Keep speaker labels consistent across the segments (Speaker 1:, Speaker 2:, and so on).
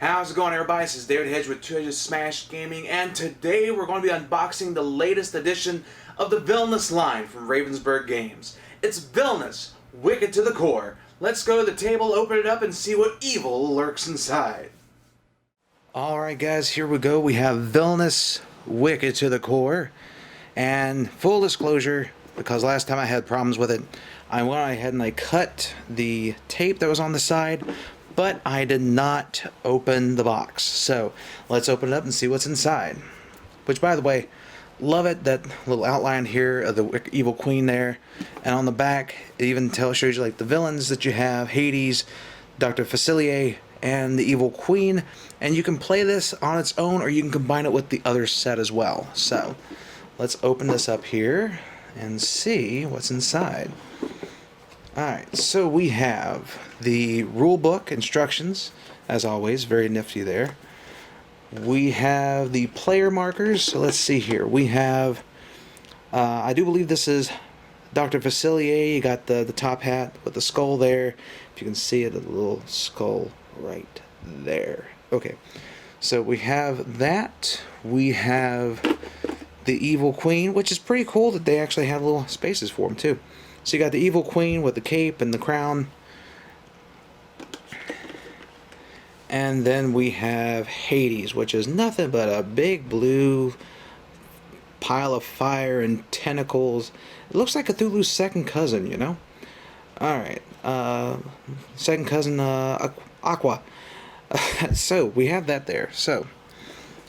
Speaker 1: How's it going, everybody? This is David Hedge with Treasure Smash Gaming, and today we're going to be unboxing the latest edition of the Villainous line from Ravensburger Games. It's Villainous, wicked to the core. Let's go to the table, open it up, and see what evil lurks inside. Alright guys, here we go. We have Villainous, wicked to the core. And full disclosure, because last time I had problems with it, I went ahead and I cut the tape that was on the side, but I did not open the box. So let's open it up and see what's inside. Which, by the way, love it, that little outline here of the evil queen there. And on the back, it even shows you like the villains that you have: Hades, DrFaciliate, and the evil queen. And you can play this on its own, or you can combine it with the other set as well. So let's open this up here and see what's inside. Alright, so we have the rule book instructions, as always, very nifty there. We have the player markers, so let's see here. We have, I do believe this is DrFaciliate. You got the top hat with the skull there. If you can see it, a little skull right there. Okay, so we have that. We have the evil queen, which is pretty cool that they actually have little spaces for them too. So you got the evil queen with the cape and the crown. And then we have Hades, which is nothing but a big blue pile of fire and tentacles. It looks like Cthulhu's second cousin, you know? Alright, second cousin, Aqua. So, we have that there. So,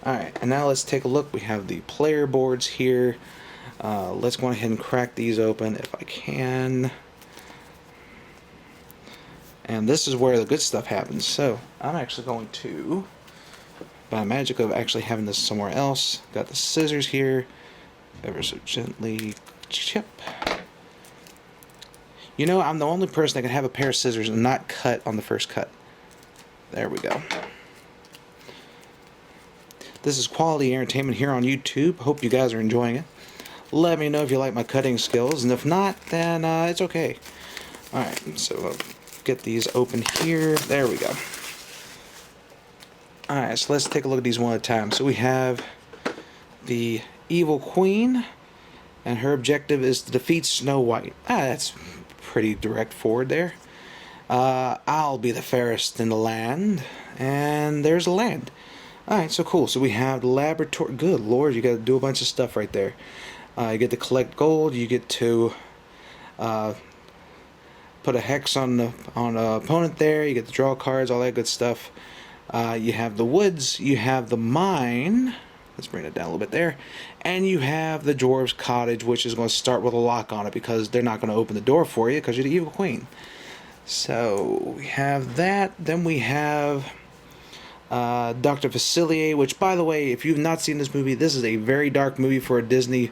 Speaker 1: alright, and now let's take a look. We have the player boards here. Let's go ahead and crack these open if I can. And this is where the good stuff happens. So I'm actually going to, by magic of actually having this somewhere else, got the scissors here, ever so gently chip. You know, I'm the only person that can have a pair of scissors and not cut on the first cut. There we go. This is quality entertainment here on YouTube. Hope you guys are enjoying it. Let me know if you like my cutting skills, and if not, then it's okay. Alright, so I'll get these open here. There we go. Alright, so let's take a look at these one at a time. So we have the evil queen, and her objective is to defeat Snow White. That's pretty direct forward there. I'll be the fairest in the land, and there's the land. Alright, so cool. So we have the laboratory. Good lord, you gotta do a bunch of stuff right there. You get to collect gold. You get to put a hex on the opponent there. You get to draw cards, all that good stuff. You have the woods. You have the mine. Let's bring it down a little bit there. And you have the dwarves' cottage, which is going to start with a lock on it because they're not going to open the door for you because you're the evil queen. So we have that. Then we have DrFaciliate, which, by the way, if you've not seen this movie, this is a very dark movie for a Disney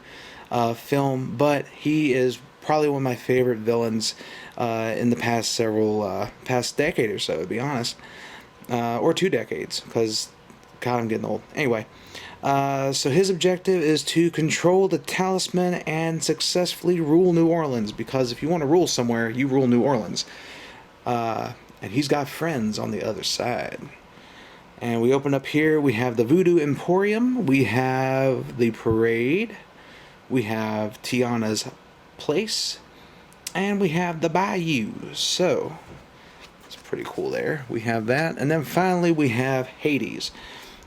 Speaker 1: film, but he is probably one of my favorite villains in the past decade or so, to be honest, or 2 decades, because God, I'm getting old. Anyway, so his objective is to control the talisman and successfully rule New Orleans, because if you want to rule somewhere, you rule New Orleans. And he's got friends on the other side. And we open up here, we have the Voodoo Emporium, we have the Parade, we have Tiana's Place, and we have the Bayou. So, it's pretty cool there. We have that. And then finally we have Hades.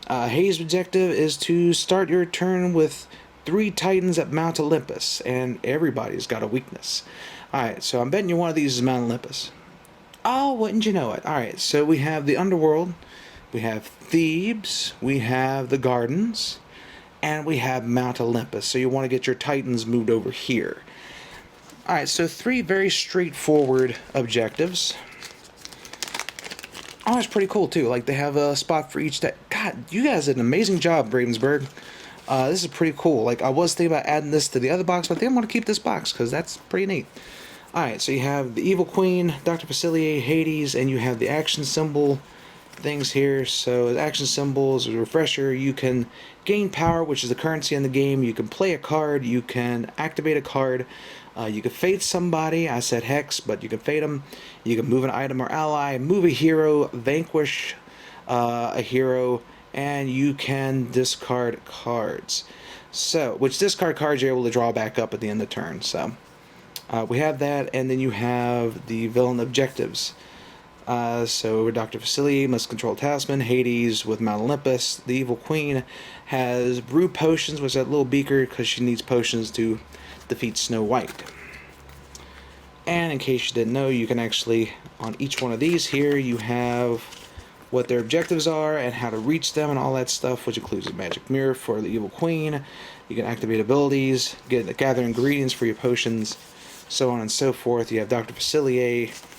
Speaker 1: Hades' objective is to start your turn with 3 titans at Mount Olympus, and everybody's got a weakness. Alright, so I'm betting you one of these is Mount Olympus. Oh, wouldn't you know it. Alright, so we have the Underworld, we have Thebes, we have the Gardens, and we have Mount Olympus. So you want to get your titans moved over here. Alright, so 3 very straightforward objectives. Oh, it's pretty cool too. Like, they have a spot for each deck. God, you guys did an amazing job, Ravensburg. This is pretty cool. Like, I was thinking about adding this to the other box, but I think I'm going to keep this box because that's pretty neat. Alright, so you have the Evil Queen, DrFaciliate, Hades, and you have the action symbol things here. So the action symbols, a refresher, you can gain power, which is the currency in the game. You can play a card, you can activate a card, you can fade somebody. I said hex, but you can fade them. You can move an item or ally, move a hero, vanquish a hero, and you can discard cards. So, which discard cards you're able to draw back up at the end of the turn. So, we have that, and then you have the villain objectives. So DrFaciliate must control Talisman. Hades with Mount Olympus. The Evil Queen has brew potions, which is that little beaker because she needs potions to defeat Snow White. And in case you didn't know, you can actually, on each one of these here, you have what their objectives are and how to reach them and all that stuff, which includes a magic mirror for the Evil Queen. You can activate abilities, gather ingredients for your potions, so on and so forth. You have DrFaciliate.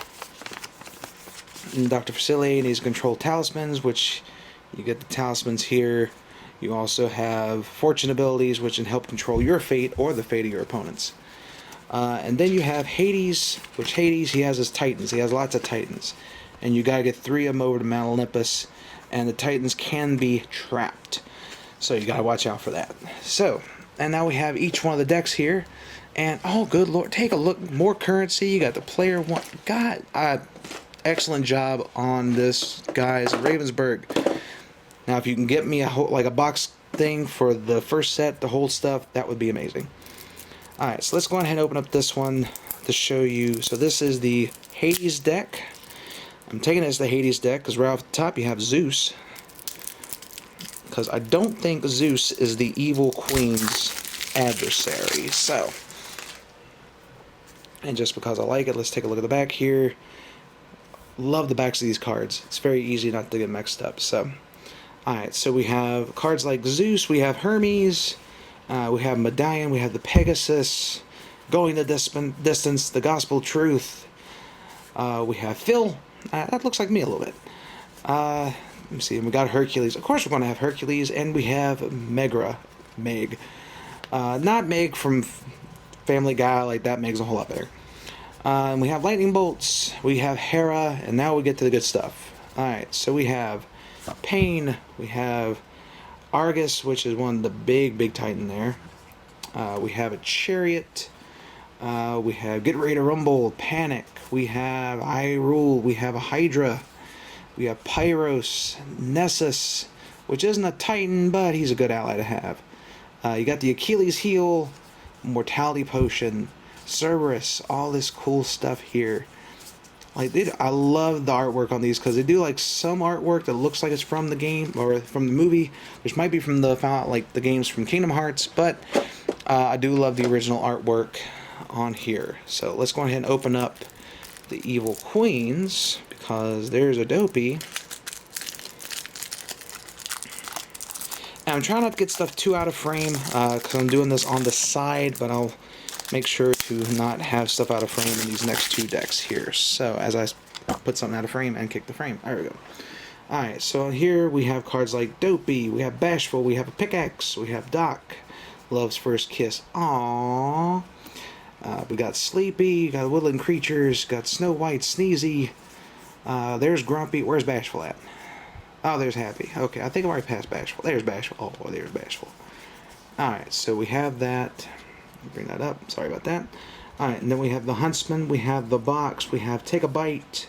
Speaker 1: DrFaciliate needs to control talismans, which you get the talismans here. You also have fortune abilities, which can help control your fate or the fate of your opponents. And then you have Hades, which Hades, he has his titans. He has lots of titans. And you gotta get 3 of them over to Mount Olympus. And the titans can be trapped. So you gotta watch out for that. So, and now we have each one of the decks here. And, oh, good lord, take a look. More currency. You got the player one. God, excellent job on this, guys. Ravensburg. Now, if you can get me a box thing for the first set to hold stuff, that would be amazing. Alright, so let's go ahead and open up this one to show you. So this is the Hades deck. I'm taking it as the Hades deck because right off the top you have Zeus. Because I don't think Zeus is the Evil Queen's adversary. So, and just because I like it, let's take a look at the back here. Love the backs of these cards. It's very easy not to get mixed up. So, alright, so we have cards like Zeus, we have Hermes, we have Medallion, we have the Pegasus, Going the Distance, the Gospel Truth, we have Phil, that looks like me a little bit. Let me see, we got Hercules. Of course we're going to have Hercules, and we have Meg. Not Meg from Family Guy, like that Meg's a whole lot better. And we have Lightning Bolts, we have Hera, and now we get to the good stuff. Alright, so we have Pain, we have Argus, which is one of the big titan there. We have a Chariot, we have Get Ready to Rumble, Panic, we have I Rule, we have a Hydra, we have Pyros, Nessus, which isn't a titan, but he's a good ally to have. You got the Achilles Heel, Mortality Potion, Cerberus, all this cool stuff here. I love the artwork on these because they do some artwork that looks like it's from the game or from the movie, which might be from the games from Kingdom Hearts, but I do love the original artwork on here. So let's go ahead and open up the Evil Queens because there's a dopey. And I'm trying not to get stuff too out of frame because I'm doing this on the side, but I'll make sure to not have stuff out of frame in these next 2 decks here. So as I put something out of frame and kick the frame. There we go. Alright, so here we have cards like Dopey, we have Bashful, we have a Pickaxe, we have Doc, Love's First Kiss, aww. We got Sleepy, got Woodland Creatures, got Snow White, Sneezy. There's Grumpy. Where's Bashful at? Oh, there's Happy. Okay, I think I've already passed Bashful. There's Bashful. Oh, boy, there's Bashful. Alright, so we have that. Bring that up. Sorry about that. Alright, and then we have the Huntsman, we have the Box, we have Take a Bite,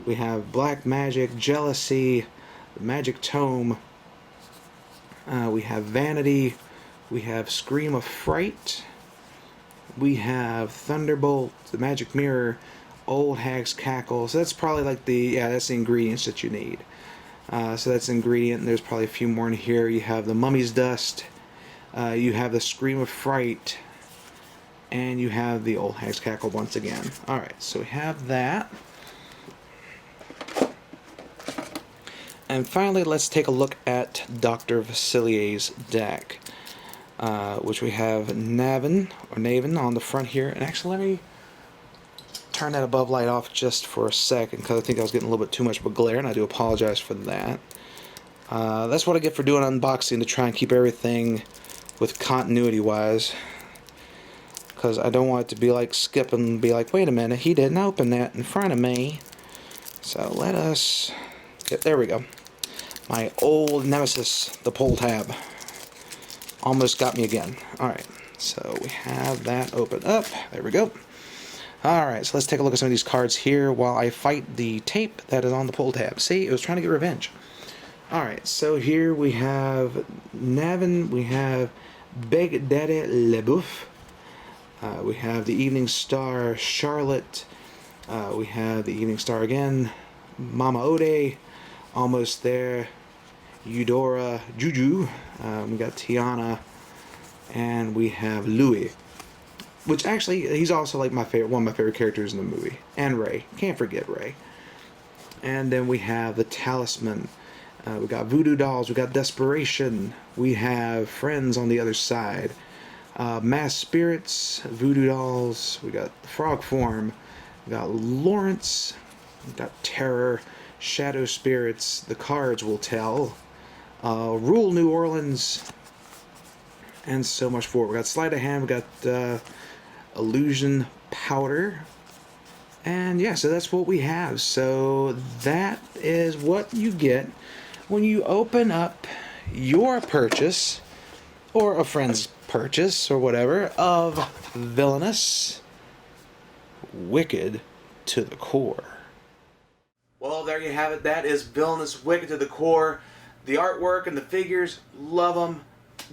Speaker 1: we have Black Magic, Jealousy, the Magic Tome, we have Vanity, we have Scream of Fright, we have Thunderbolt, the Magic Mirror, Old Hag's Cackle. So that's probably that's the ingredients that you need. So that's the ingredient, and there's probably a few more in here. You have the Mummy's Dust, you have the Scream of Fright, and you have the Old Hag's Cackle once again. Alright, so we have that. And finally, let's take a look at DrFaciliate's deck. Which we have Naven on the front here. And actually, let me turn that above light off just for a second, because I think I was getting a little bit too much of a glare, and I do apologize for that. That's what I get for doing unboxing, to try and keep everything with continuity-wise. Because I don't want it to be like Skip and be like, wait a minute, he didn't open that in front of me. So let us get, there we go. My old nemesis, the pull tab. Almost got me again. Alright, so we have that open up. There we go. Alright, so let's take a look at some of these cards here while I fight the tape that is on the pull tab. See, it was trying to get revenge. Alright, so here we have Navin, we have Big Daddy LeBouf, we have the Evening Star Charlotte, we have the Evening Star again, Mama Ode, almost there, Eudora Juju, we got Tiana, and we have Louis, which actually, he's also like one of my favorite characters in the movie, and Ray, can't forget Ray. And then we have the Talisman. We got Voodoo Dolls, we got Desperation, we have Friends on the other side, Mass Spirits, Voodoo Dolls, we got Frog Form, we got Lawrence, we got Terror, Shadow Spirits, The Cards Will Tell, Rule New Orleans, and so much more. We got Sleight of Hand, we got Illusion Powder. And yeah, so that's what we have. So that is what you get when you open up your purchase, or a friend's purchase, or whatever, of Villainous, Wicked to the Core. Well, there you have it. That is Villainous, Wicked to the Core. The artwork and the figures, love them.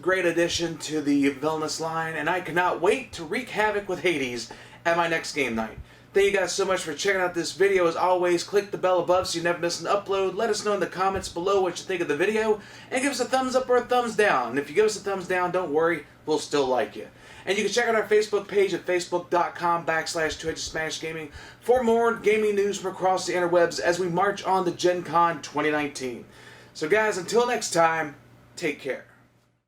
Speaker 1: Great addition to the Villainous line, and I cannot wait to wreak havoc with Hades at my next game night. Thank you guys so much for checking out this video. As always, click the bell above so you never miss an upload. Let us know in the comments below what you think of the video, and give us a thumbs up or a thumbs down. And if you give us a thumbs down, don't worry, we'll still like you. And you can check out our Facebook page at facebook.com/TwitchSmashGaming for more gaming news from across the interwebs as we march on to Gen Con 2019. So guys, until next time, take care.